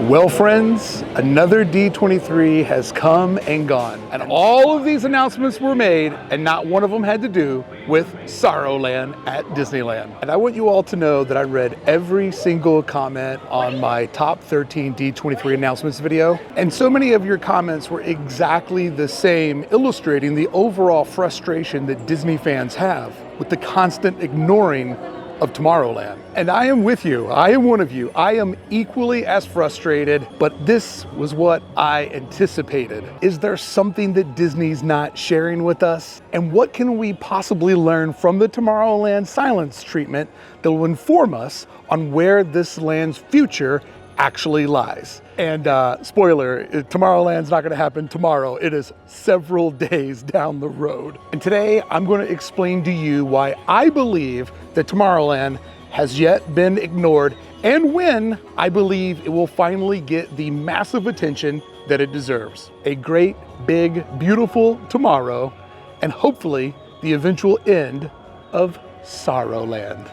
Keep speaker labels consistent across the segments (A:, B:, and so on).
A: Well, friends, another D23 has come and gone, and all of these announcements were made, and not one of them had to do with Tomorrowland at Disneyland. And I want you all to know that I read every single comment on my top 13 D23 announcements video, and so many of your comments were exactly the same, illustrating the overall frustration that Disney fans have with the constant ignoring of Tomorrowland. And I am with you. I am one of you. I am equally as frustrated, but this was what I anticipated. Is there something that Disney's not sharing with us? And what can we possibly learn from the Tomorrowland silence treatment that will inform us on where this land's future actually lies? And spoiler, Tomorrowland's not gonna happen tomorrow. It is several days down the road. And today I'm gonna explain to you why I believe that Tomorrowland has yet been ignored and when I believe it will finally get the massive attention that it deserves. A great, big, beautiful tomorrow, and hopefully the eventual end of Sorrowland.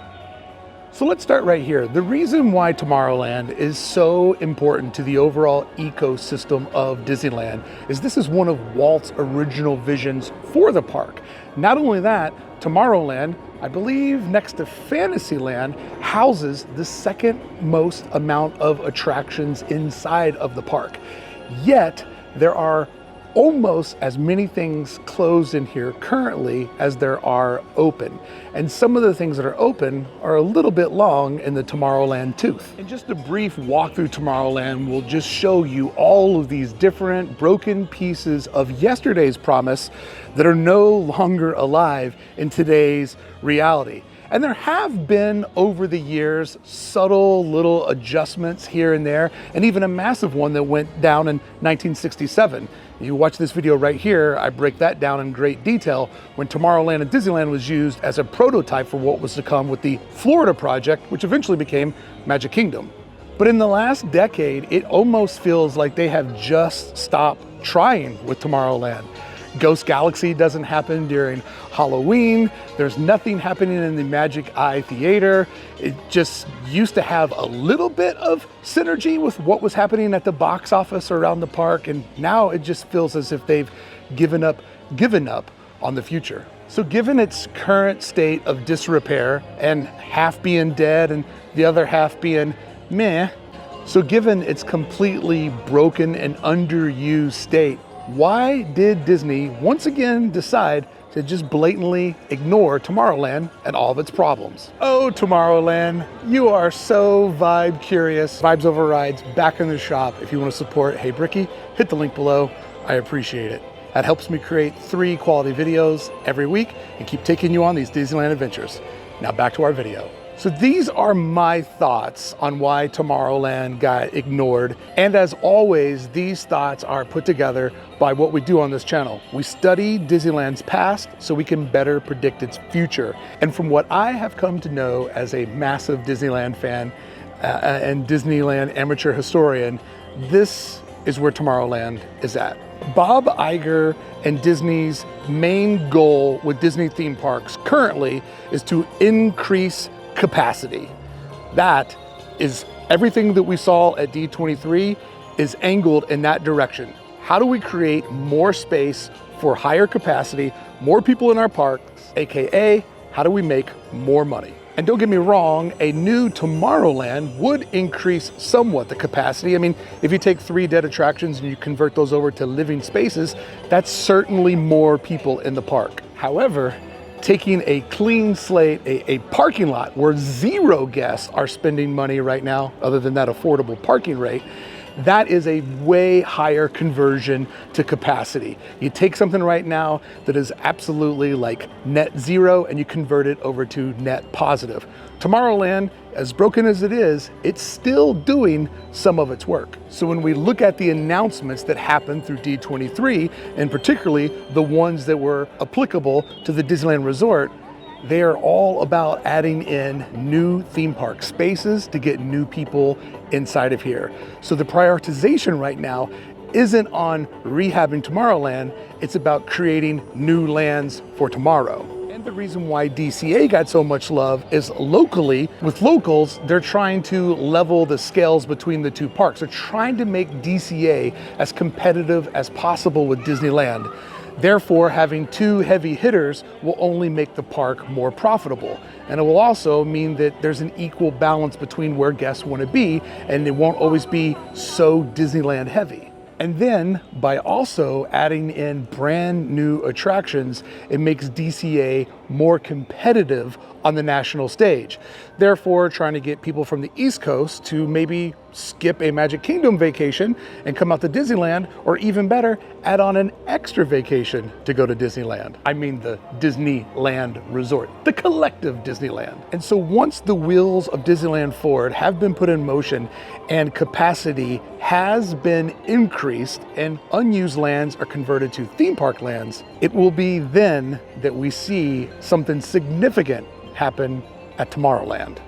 A: So let's start right here. The reason why Tomorrowland is so important to the overall ecosystem of Disneyland is this is one of Walt's original visions for the park. Not only that, Tomorrowland, I believe next to Fantasyland, houses the second most amount of attractions inside of the park. Yet, there are almost as many things closed in here currently as there are open. And some of the things that are open are a little bit long in the Tomorrowland tooth. And just a brief walk through Tomorrowland will just show you all of these different broken pieces of yesterday's promise that are no longer alive in today's reality. And there have been, over the years, subtle little adjustments here and there, and even a massive one that went down in 1967. If you watch this video right here, I break that down in great detail when Tomorrowland and Disneyland was used as a prototype for what was to come with the Florida project, which eventually became Magic Kingdom. But in the last decade, it almost feels like they have just stopped trying with Tomorrowland. Ghost Galaxy doesn't happen during Halloween. There's nothing happening in the Magic Eye Theater. It just used to have a little bit of synergy with what was happening at the box office around the park, and now it just feels as if they've given up on the future. So given its current state of disrepair and half being dead and the other half being meh, so given its completely broken and underused state, why did Disney once again decide to just blatantly ignore Tomorrowland and all of its problems? Oh, Tomorrowland, you are so vibe curious. Vibes Over Rides back in the shop. If you want to support Hey Brickey, hit the link below. I appreciate it. That helps me create 3 quality videos every week and keep taking you on these Disneyland adventures. Now back to our video. So these are my thoughts on why Tomorrowland got ignored. And as always, these thoughts are put together by what we do on this channel. We study Disneyland's past so we can better predict its future. And from what I have come to know as a massive Disneyland fan and Disneyland amateur historian, this is where Tomorrowland is at. Bob Iger and Disney's main goal with Disney theme parks currently is to increase capacity. That is everything that we saw at D23 is angled in that direction. How do we create more space for higher capacity, more people in our parks, AKA, how do we make more money? And don't get me wrong, a new Tomorrowland would increase somewhat the capacity. I mean, if you take 3 dead attractions and you convert those over to living spaces, that's certainly more people in the park. However, taking a clean slate, a parking lot where 0 guests are spending money right now, other than that affordable parking rate, that is a way higher conversion to capacity. You take something right now that is absolutely like net 0 and you convert it over to net positive. Tomorrowland, as broken as it is, it's still doing some of its work. So when we look at the announcements that happened through D23, and particularly the ones that were applicable to the Disneyland Resort, they are all about adding in new theme park spaces to get new people inside of here. So the prioritization right now isn't on rehabbing Tomorrowland, it's about creating new lands for tomorrow. And the reason why DCA got so much love is locally, with locals, they're trying to level the scales between the two parks. They're trying to make DCA as competitive as possible with Disneyland. Therefore, having two heavy hitters will only make the park more profitable. And it will also mean that there's an equal balance between where guests want to be, and it won't always be so Disneyland heavy. And then by also adding in brand new attractions, it makes DCA more competitive on the national stage. Therefore, trying to get people from the East Coast to maybe skip a Magic Kingdom vacation and come out to Disneyland, or even better, add on an extra vacation to go to Disneyland. I mean the Disneyland Resort, the collective Disneyland. And so once the wheels of Disneyland Forward have been put in motion and capacity has been increased and unused lands are converted to theme park lands, it will be then that we see something significant happen at Tomorrowland.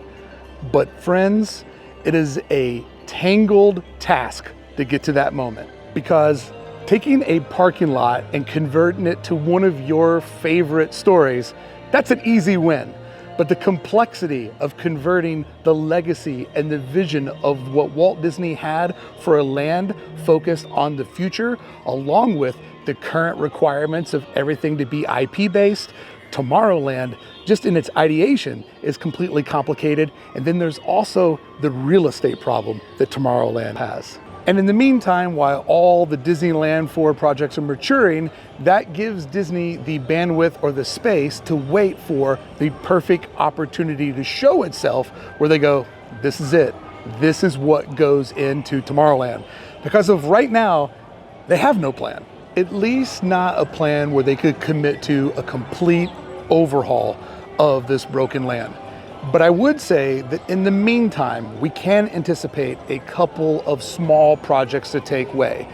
A: But friends, it is a tangled task to get to that moment, because taking a parking lot and converting it to one of your favorite stories, that's an easy win. But the complexity of converting the legacy and the vision of what Walt Disney had for a land focused on the future, along with the current requirements of everything to be IP based, Tomorrowland, just in its ideation, is completely complicated. And then there's also the real estate problem that Tomorrowland has. And in the meantime, while all the Disneyland Forward projects are maturing, that gives Disney the bandwidth or the space to wait for the perfect opportunity to show itself, where they go, this is it. This is what goes into Tomorrowland. Because of right now, they have no plan. At least not a plan where they could commit to a complete overhaul of this broken land. But I would say that in the meantime, we can anticipate a couple of small projects to take way.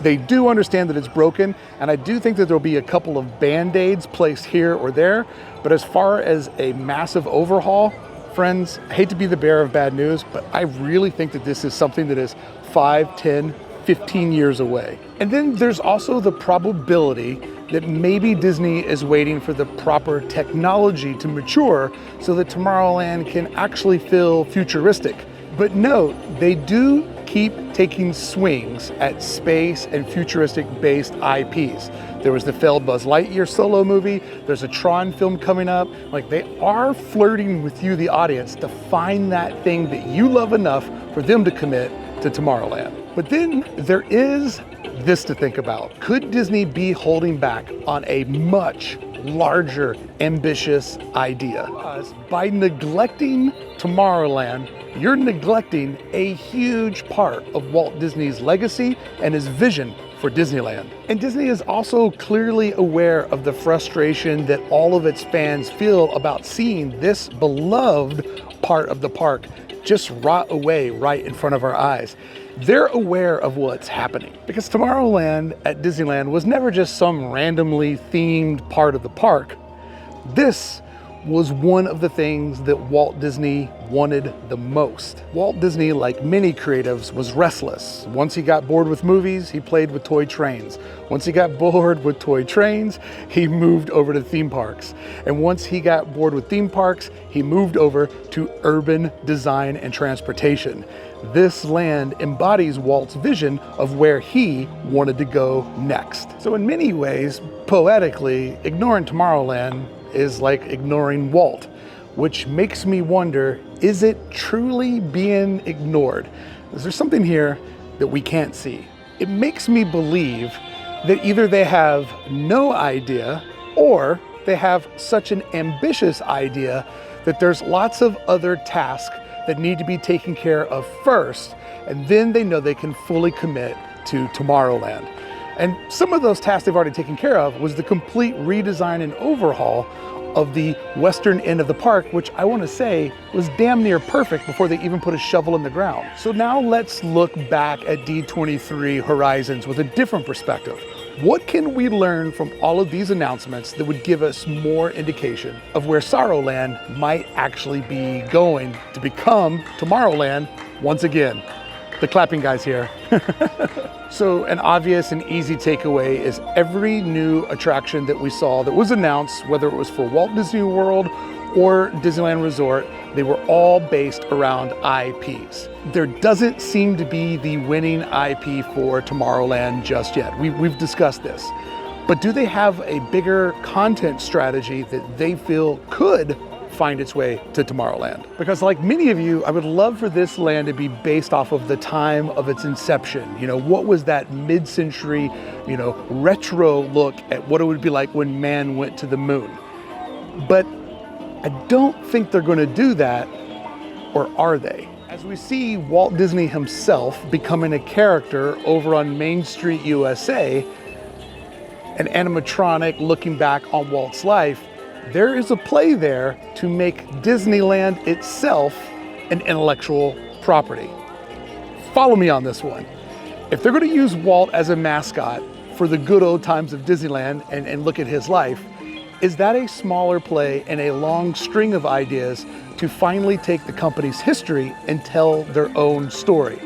A: They do understand that it's broken, and I do think that there'll be a couple of Band-Aids placed here or there. But as far as a massive overhaul, friends, I hate to be the bearer of bad news, but I really think that this is something that is 5, 10, 15 years away. And then there's also the probability that maybe Disney is waiting for the proper technology to mature so that Tomorrowland can actually feel futuristic. But note, they do keep taking swings at space and futuristic based IPs. There was the failed Buzz Lightyear solo movie, there's a Tron film coming up. Like, they are flirting with you, the audience, to find that thing that you love enough for them to commit to Tomorrowland. But then there is this to think about. Could Disney be holding back on a much larger, ambitious idea? Because by neglecting Tomorrowland, you're neglecting a huge part of Walt Disney's legacy and his vision for Disneyland. And Disney is also clearly aware of the frustration that all of its fans feel about seeing this beloved part of the park just rot away right in front of our eyes. They're aware of what's happening, because Tomorrowland at Disneyland was never just some randomly themed part of the park. This was one of the things that Walt Disney wanted the most. Walt Disney, like many creatives, was restless. Once he got bored with movies, he played with toy trains. Once he got bored with toy trains, he moved over to theme parks. And once he got bored with theme parks, he moved over to urban design and transportation. This land embodies Walt's vision of where he wanted to go next. So in many ways, poetically, ignoring Tomorrowland is like ignoring Walt, which makes me wonder, is it truly being ignored? Is there something here that we can't see? It makes me believe that either they have no idea, or they have such an ambitious idea that there's lots of other tasks that need to be taken care of first, and then they know they can fully commit to Tomorrowland. And some of those tasks they've already taken care of was the complete redesign and overhaul of the western end of the park, which I want to say was damn near perfect before they even put a shovel in the ground. So now let's look back at D23 Horizons with a different perspective. What can we learn from all of these announcements that would give us more indication of where Sorrowland might actually be going to become Tomorrowland once again? the clapping guys here. So an obvious and easy takeaway is every new attraction that we saw that was announced, whether it was for Walt Disney World or Disneyland Resort, they were all based around IPs. There doesn't seem to be the winning IP for Tomorrowland just yet. We've discussed this. But do they have a bigger content strategy that they feel could find its way to Tomorrowland? Because like many of you, I would love for this land to be based off of the time of its inception. You know, what was that mid-century, retro look at what it would be like when man went to the moon? But I don't think they're going to do that, or are they? As we see Walt Disney himself becoming a character over on Main Street, USA, an animatronic looking back on Walt's life, there is a play there to make Disneyland itself an intellectual property. Follow me on this one. If they're going to use Walt as a mascot for the good old times of Disneyland and look at his life, is that a smaller play in a long string of ideas to finally take the company's history and tell their own story?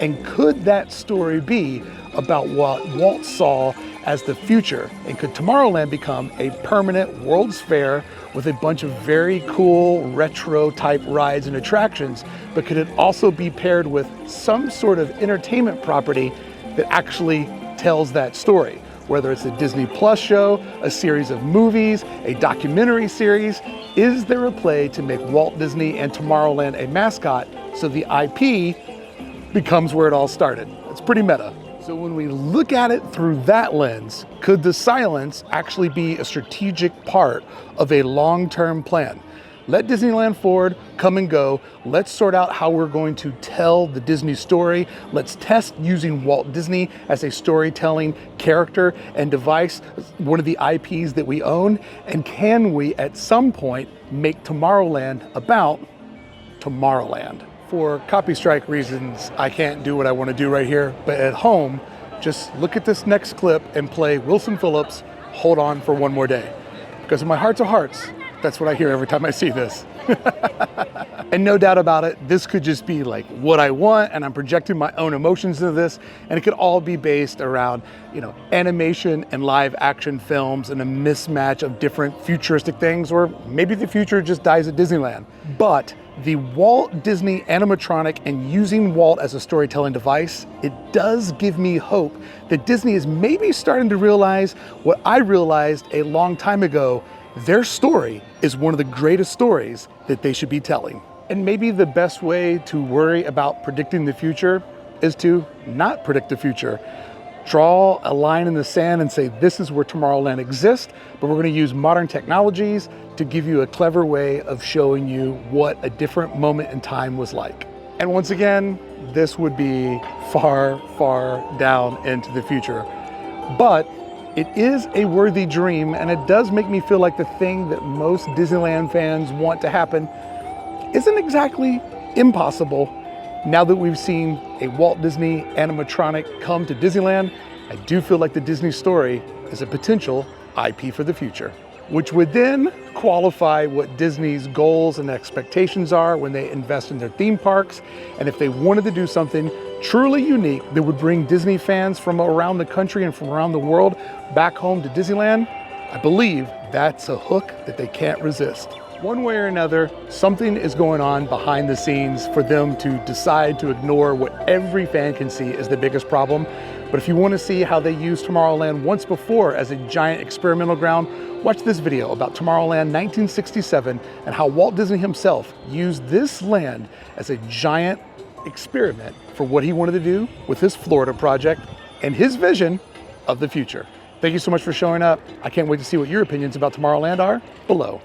A: And could that story be about what Walt saw as the future? And could Tomorrowland become a permanent World's Fair with a bunch of very cool retro type rides and attractions, but could it also be paired with some sort of entertainment property that actually tells that story? Whether it's a Disney Plus show, a series of movies, a documentary series, is there a play to make Walt Disney and Tomorrowland a mascot so the IP becomes where it all started? It's pretty meta. So when we look at it through that lens, could the silence actually be a strategic part of a long-term plan? Let Disneyland Forward come and go. Let's sort out how we're going to tell the Disney story. Let's test using Walt Disney as a storytelling character and device, one of the IPs that we own. And can we, at some point, make Tomorrowland about Tomorrowland? For copy strike reasons, I can't do what I want to do right here, but at home, just look at this next clip and play Wilson Phillips, Hold On for One More Day. Because in my heart of hearts, that's what I hear every time I see this. And no doubt about it, this could just be like what I want, and I'm projecting my own emotions into this, and it could all be based around, animation and live action films and a mismatch of different futuristic things, or maybe the future just dies at Disneyland. But the Walt Disney animatronic and using Walt as a storytelling device, it does give me hope that Disney is maybe starting to realize what I realized a long time ago. Their story is one of the greatest stories that they should be telling. And maybe the best way to worry about predicting the future is to not predict the future. Draw a line in the sand and say, this is where Tomorrowland exists, but we're going to use modern technologies to give you a clever way of showing you what a different moment in time was like. And once again, this would be far, far down into the future. But it is a worthy dream, and it does make me feel like the thing that most Disneyland fans want to happen isn't exactly impossible. Now that we've seen a Walt Disney animatronic come to Disneyland, I do feel like the Disney story is a potential IP for the future, which would then qualify what Disney's goals and expectations are when they invest in their theme parks. And if they wanted to do something truly unique that would bring Disney fans from around the country and from around the world back home to Disneyland, I believe that's a hook that they can't resist. One way or another, something is going on behind the scenes for them to decide to ignore what every fan can see is the biggest problem. But if you want to see how they used Tomorrowland once before as a giant experimental ground, watch this video about Tomorrowland 1967 and how Walt Disney himself used this land as a giant experiment for what he wanted to do with his Florida project and his vision of the future. Thank you so much for showing up. I can't wait to see what your opinions about Tomorrowland are below.